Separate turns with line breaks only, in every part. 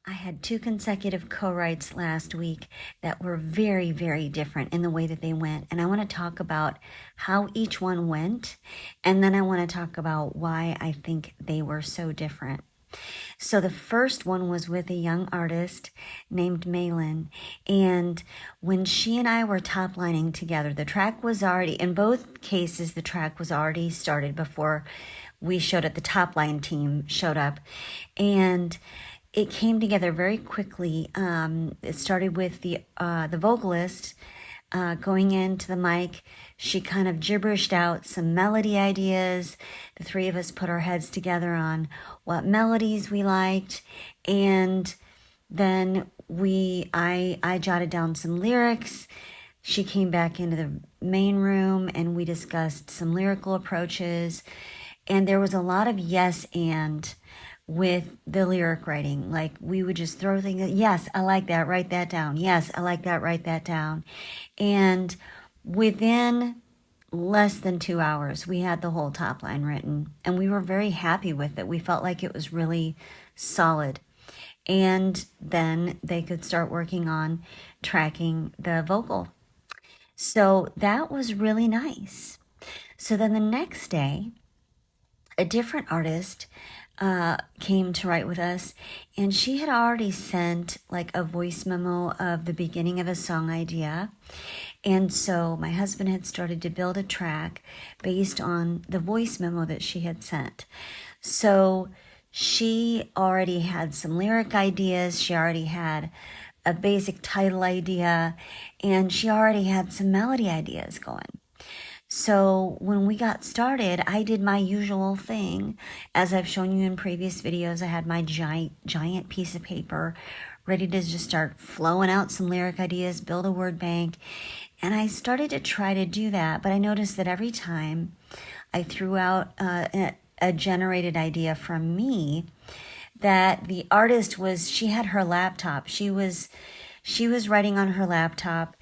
I had two consecutive co-writes last week that were very, very different in the way that they went. And I want to talk about how each one went. And then I want to talk about why I think they were so different. So the first one was with a young artist named Malin. And when she and I were top lining together, the track was already, in both cases, the track was already started before we showed up, the top line team showed up. And it came together very quickly. It started with the vocalist going into the mic. She kind of gibberished out some melody ideas. The three of us put our heads together on what melodies we liked, and then I jotted down some lyrics. She came back into the main room and we discussed some lyrical approaches. And there was a lot of yes and with the lyric writing. Like we would just throw things, yes, I like that, write that down. Yes, I like that, write that down. And within less than 2 hours, we had the whole top line written and we were very happy with it. We felt like it was really solid. And then they could start working on tracking the vocal. So that was really nice. So then the next day, a different artist came to write with us, and she had already sent like a voice memo of the beginning of a song idea. And so my husband had started to build a track based on the voice memo that she had sent. So she already had some lyric ideas, she already had a basic title idea, and she already had some melody ideas going. So when we got started, I did my usual thing. As I've shown you in previous videos, I had my giant piece of paper ready to just start flowing out some lyric ideas, build a word bank. And I started to try to do that, but I noticed that every time I threw out a generated idea from me, that the artist she had her laptop. She was writing on her laptop,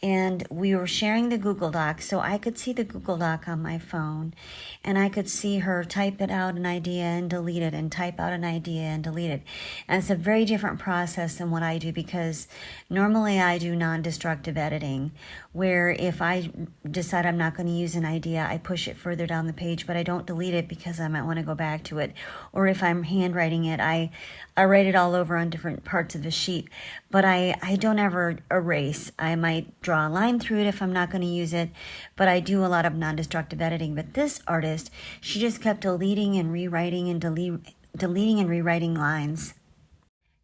and we were sharing the Google Doc, so I could see the Google Doc on my phone, and I could see her type it out an idea and delete it, and type out an idea and delete it. And it's a very different process than what I do, because normally I do non-destructive editing, where if I decide I'm not going to use an idea, I push it further down the page, but I don't delete it because I might want to go back to it. Or if I'm handwriting it, I write it all over on different parts of the sheet, but I don't ever erase. I might draw a line through it if I'm not going to use it, but I do a lot of non-destructive editing. But this artist, she just kept deleting and rewriting and deleting and rewriting lines.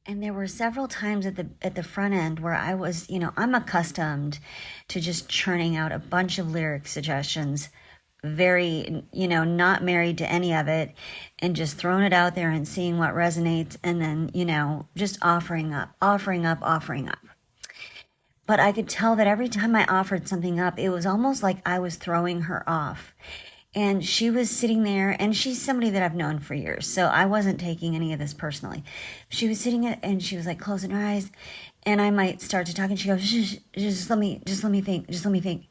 And there were several times at the front end where I was, I'm accustomed to just churning out a bunch of lyric suggestions, very, not married to any of it, and just throwing it out there and seeing what resonates, and then, just offering up. But I could tell that every time I offered something up, it was almost like I was throwing her off. And she was sitting there, and she's somebody that I've known for years, so I wasn't taking any of this personally. She was sitting and she was like closing her eyes, and I might start to talk, and she goes, "Shh, just let me think.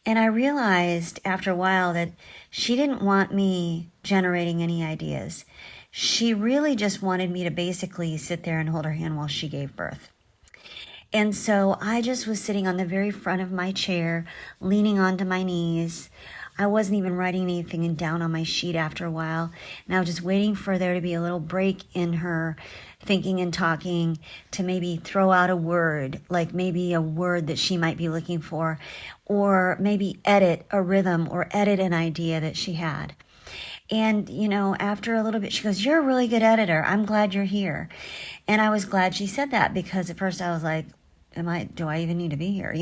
And I realized after a while that she didn't want me generating any ideas. She really just wanted me to basically sit there and hold her hand while she gave birth. And so I just was sitting on the very front of my chair, leaning onto my knees. I wasn't even writing anything down on my sheet after a while. And I was just waiting for there to be a little break in her thinking and talking to maybe throw out a word, like maybe a word that she might be looking for, or maybe edit a rhythm or edit an idea that she had. And, after a little bit, she goes, "You're a really good editor. I'm glad you're here." And I was glad she said that, because at first I was like, do I even need to be here?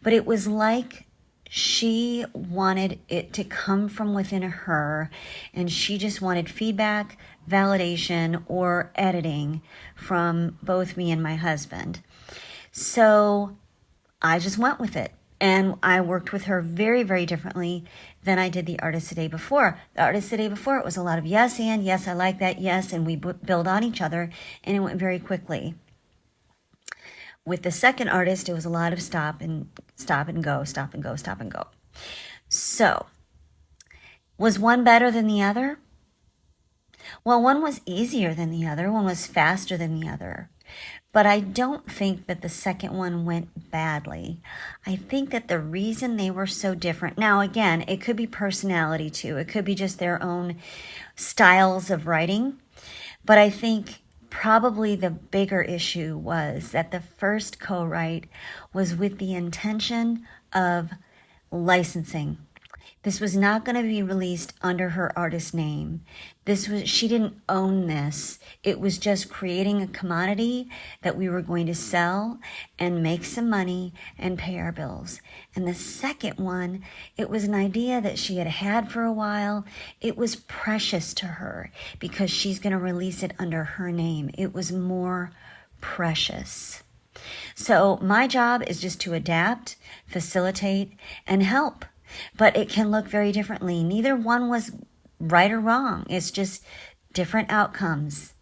But it was like she wanted it to come from within her, and she just wanted feedback, validation, or editing from both me and my husband. So I just went with it, and I worked with her very, very differently than I did the artist the day before. The artist the day before, it was a lot of yes and, yes, I like that, yes, and we build on each other, and it went very quickly. With the second artist, it was a lot of stop and go. So, was one better than the other? Well, one was easier than the other, one was faster than the other. But I don't think that the second one went badly. I think that the reason they were so different, now again, it could be personality too, it could be just their own styles of writing, but I think probably the bigger issue was that the first co-write was with the intention of licensing. This was not going to be released under her artist name. She didn't own this. It was just creating a commodity that we were going to sell and make some money and pay our bills. And the second one, it was an idea that she had had for a while. It was precious to her because she's going to release it under her name. It was more precious. So my job is just to adapt, facilitate, and help. But it can look very differently. Neither one was right or wrong. It's just different outcomes.